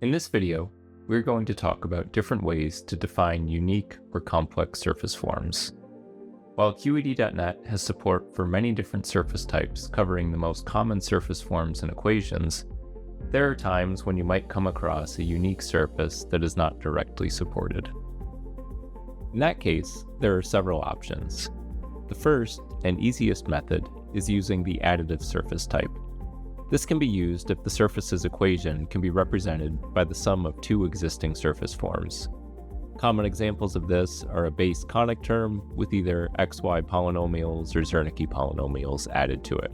In this video, we're going to talk about different ways to define unique or complex surface forms. While QED.net has support for many different surface types covering the most common surface forms and equations, there are times when you might come across a unique surface that is not directly supported. In that case, there are several options. The first and easiest method is using the additive surface type. This can be used if the surface's equation can be represented by the sum of two existing surface forms. Common examples of this are a base conic term with either xy polynomials or Zernike polynomials added to it.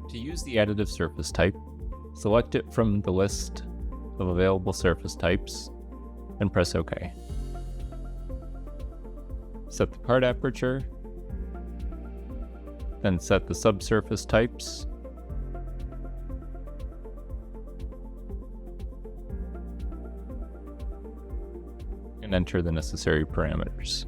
To use the additive surface type, select it from the list of available surface types and press OK. Set the part aperture, then set the subsurface types, and enter the necessary parameters.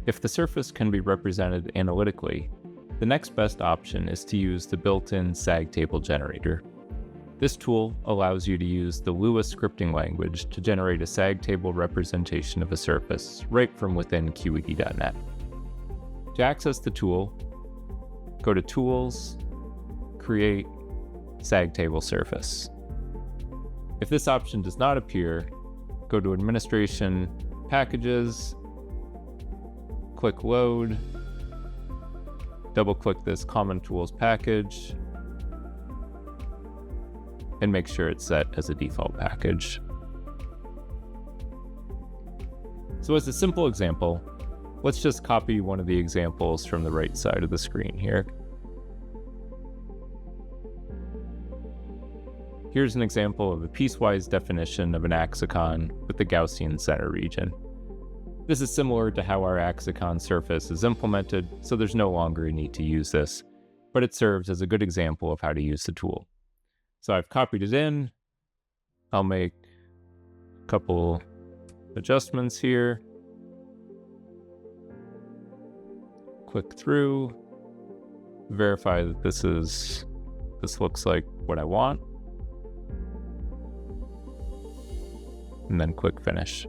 If the surface can be represented analytically, the next best option is to use the built-in SAG table generator. This tool allows you to use the Lua scripting language to generate a SAG table representation of a surface right from within QED.net. To access the tool, go to Tools, Create SAG Table Surface. If this option does not appear, go to Administration, Packages, click Load, double-click this Common Tools package, and make sure it's set as a default package. So as a simple example, let's just copy one of the examples from the right side of the screen here. Here's an example of a piecewise definition of an axicon with the Gaussian center region. This is similar to how our axicon surface is implemented, so there's no longer a need to use this, but it serves as a good example of how to use the tool. So I've copied it in. I'll make a couple adjustments here. Click through, verify that this looks like what I want, and then click Finish.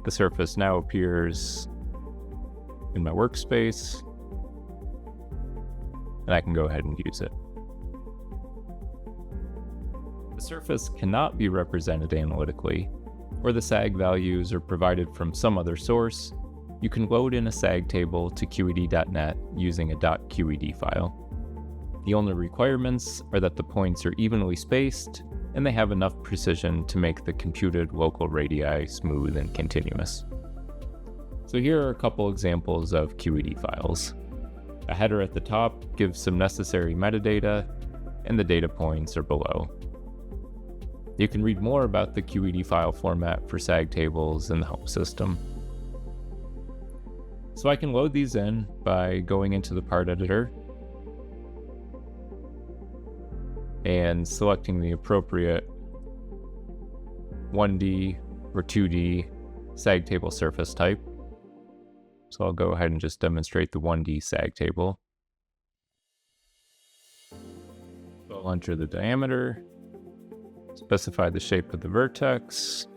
The surface now appears in my workspace, and I can go ahead and use it. The surface cannot be represented analytically, or the SAG values are provided from some other source. You can load in a SAG table to QED.net using a .qed file. The only requirements are that the points are evenly spaced, and they have enough precision to make the computed local radii smooth and continuous. So here are a couple examples of QED files. A header at the top gives some necessary metadata, and the data points are below. You can read more about the QED file format for SAG tables in the Help system. So I can load these in by going into the part editor and selecting the appropriate 1D or 2D SAG table surface type. So I'll go ahead and just demonstrate the 1D SAG table. So I'll enter the diameter, specify the shape of the vertex,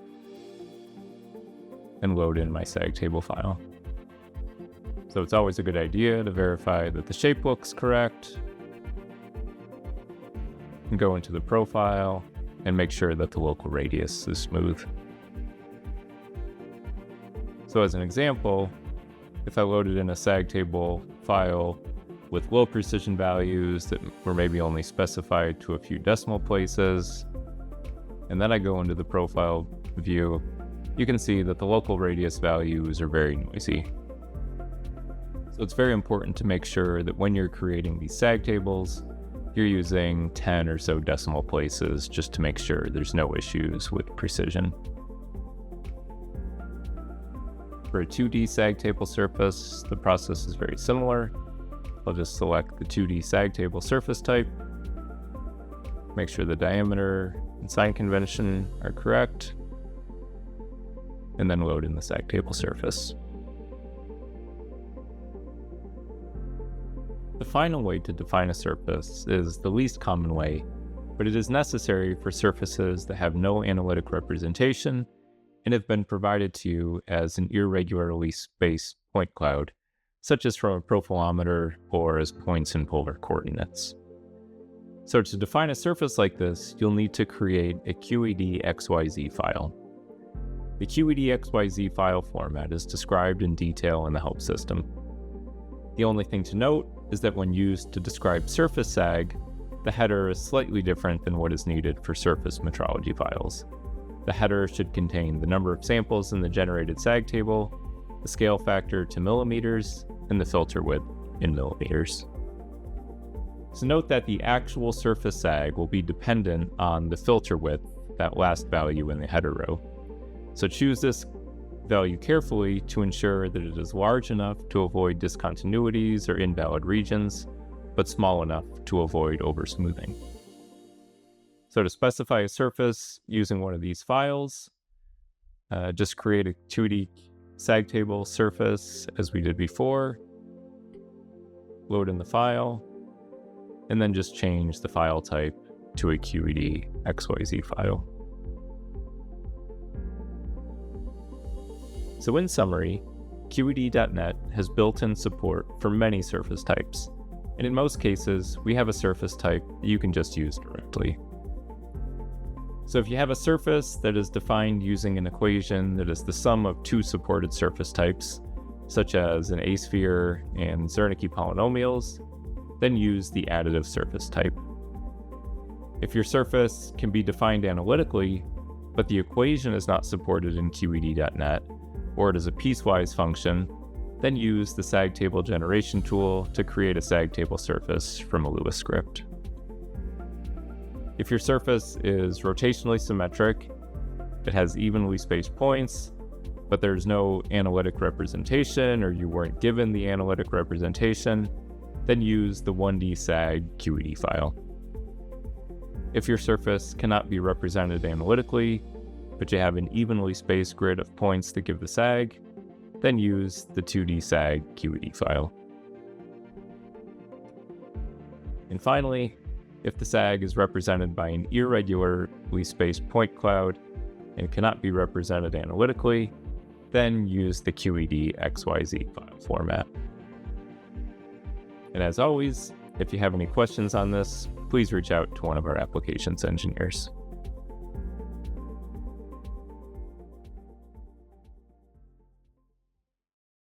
and load in my SAG table file. So it's always a good idea to verify that the shape looks correct, and go into the profile and make sure that the local radius is smooth. So as an example, if I loaded in a SAG table file with low precision values that were maybe only specified to a few decimal places, and then I go into the profile view, you can see that the local radius values are very noisy. So it's very important to make sure that when you're creating these SAG tables, you're using 10 or so decimal places just to make sure there's no issues with precision. For a 2D SAG table surface, the process is very similar. I'll just select the 2D SAG table surface type, make sure the diameter and sign convention are correct, and then load in the sag table surface. The final way to define a surface is the least common way, but it is necessary for surfaces that have no analytic representation and have been provided to you as an irregularly spaced point cloud, such as from a profilometer or as points in polar coordinates. So to define a surface like this, you'll need to create a QED XYZ file. The QED XYZ file format is described in detail in the help system. The only thing to note is that when used to describe surface sag, the header is slightly different than what is needed for surface metrology files. The header should contain the number of samples in the generated sag table, the scale factor to millimeters, and the filter width in millimeters. So note that the actual surface sag will be dependent on the filter width, that last value in the header row. So choose this value carefully to ensure that it is large enough to avoid discontinuities or invalid regions, but small enough to avoid oversmoothing. So to specify a surface using one of these files, just create a 2D sag table surface as we did before, load in the file, and then just change the file type to a QED XYZ file. So in summary, QED.net has built-in support for many surface types, and in most cases, we have a surface type that you can just use directly. So if you have a surface that is defined using an equation that is the sum of two supported surface types, such as an A-sphere and Zernike polynomials, then use the additive surface type. If your surface can be defined analytically, but the equation is not supported in QED.net, or it is a piecewise function, then use the sag table generation tool to create a sag table surface from a Lua script. If your surface is rotationally symmetric, it has evenly spaced points, but there's no analytic representation or you weren't given the analytic representation, then use the 1D sag QED file. If your surface cannot be represented analytically, but you have an evenly spaced grid of points that give the sag, then use the 2D sag QED file. And finally, if the sag is represented by an irregularly spaced point cloud and cannot be represented analytically, then use the QED XYZ file format. And as always, if you have any questions on this, please reach out to one of our applications engineers.